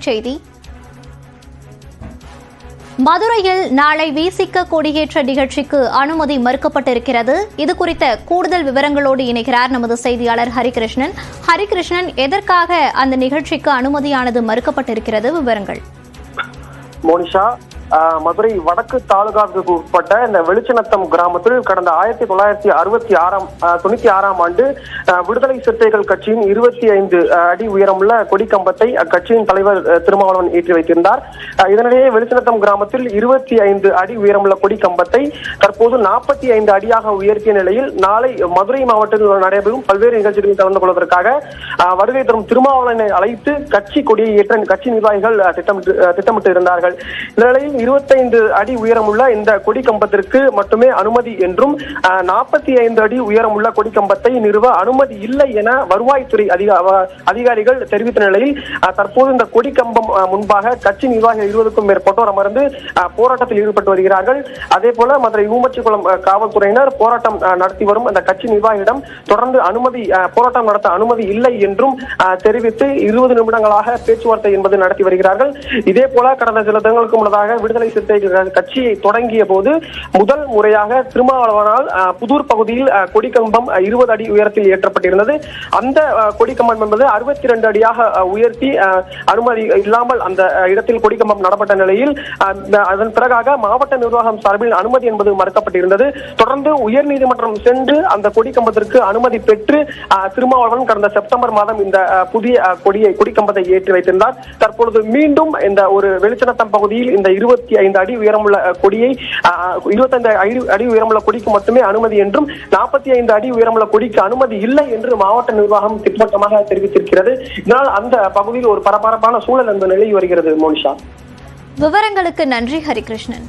செய்தி. மதுரையில் நாளை விசிக கொடியேற்ற நிகழ்ச்சிக்கு அனுமதி மறுக்கப்பட்டிருக்கிறது. இது குறித்த கூடுதல் விவரங்களோடு இணைகிறார் நமது செய்தியாளர் ஹரிகிருஷ்ணன். ஹரிகிருஷ்ணன், எதற்காக அந்த நிகழ்ச்சிக்கு அனுமதியானது மறுக்கப்பட்டிருக்கிறது? விவரங்கள். மோனிஷா, மதுரை வடக்கு தாலுகாவுக்கு உட்பட்ட இந்த வெளிச்சநத்தம் கிராமத்தில் கடந்த 1996ஆம் ஆண்டு விடுதலை சிறுத்தைகள் கட்சியின் 25 அடி உயரமுள்ள கொடிக்கம்பத்தை அக்கட்சியின் தலைவர் திருமாவளவன் ஏற்றி வைத்திருந்தார். இதனிடையே வெளிச்சநத்தம் கிராமத்தில் 25 அடி உயரமுள்ள கொடிக்கம்பத்தை தற்போது 45 அடியாக உயர்த்திய நிலையில் நாளை மதுரை மாவட்டத்தில் நடைபெறும் பல்வேறு நிகழ்ச்சிகளில் கலந்து கொள்வதற்காக வருகை தரும் திருமாவளவனை அழைத்து கட்சி கொடியை ஏற்ற கட்சி நிர்வாகிகள் திட்டமிட்டு இருந்தார்கள். இந்த நிலையில் 25 அடி உயரமுள்ள இந்த கொடிக்கம்பத்திற்கு மட்டுமே அனுமதி என்றும் 45 அடி உயரமுள்ள கொடிக்கம்பத்தை நிறுவ அனுமதி இல்லை என வருவாய்த்துறை அதிகாரிகள் தெரிவித்த நிலையில் தற்போது இந்த கொடிக்கம்பம் முன்பாக கட்சி நிர்வாகிகள் 20க்கும் மேற்பட்டோர் அமர்ந்து போராட்டத்தில் ஈடுபட்டு வருகிறார்கள். அதே போல மதுரை ஊமச்சிக்குளம் காவல்துறையினர் போராட்டம் நடத்தி வரும் அந்த கட்சி நிர்வாகியிடம் தொடர்ந்து போராட்டம் நடத்த அனுமதி இல்லை என்றும் தெரிவித்து 20 நிமிடங்களாக பேச்சுவார்த்தை என்பது நடத்தி வருகிறார்கள். இதே போல கடந்த சில தினங்களுக்கு முன்னதாக விடுதலை சிறுத்தைகள் கட்சியை தொடங்கிய போது முதல் முறையாக திருமாவளவனால் புதூர் பகுதியில் கொடிக்கம்பம் 20 அடி உயரத்தில் ஏற்றப்பட்டிருந்தது. அந்த கொடிக்கம்பம் என்பது 62 அடியாக உயர்த்தி அனுமதி இல்லாமல் அந்த இடத்தில் கொடிக்கம்பம் நடப்பட்ட நிலையில் அதன் பிறகாக மாவட்ட நிர்வாகம் சார்பில் அனுமதி என்பது மறுக்கப்பட்டிருந்தது. தொடர்ந்து உயர்நீதிமன்றம் சென்று அந்த கொடிக்கம்பத்திற்கு அனுமதி பெற்று திருமாவளவன் கடந்த செப்டம்பர் மாதம் இந்த புதிய கொடிக்கம்பத்தை ஏற்றி வைத்திருந்தார். தற்பொழுது மீண்டும் இந்த ஒரு வெளிச்சநத்தம் பகுதியில் இந்த 25 அடி உயரமுள்ள கொடியை 25 அடி உயரமுள்ள கொடிக்கு மட்டுமே அனுமதி என்றும் 45 அடி உயரமுள்ள கொடிக்கு அனுமதி இல்லை என்று மாவட்ட நிர்வாகம் திட்டவட்டமாக தெரிவித்திருக்கிறது. இதனால் அந்த பகுதியில் ஒரு பரபரப்பான சூழல் என்பது நிலவி வருகிறது. மோனிஷா, விவரங்களுக்கு நன்றி ஹரிகிருஷ்ணன்.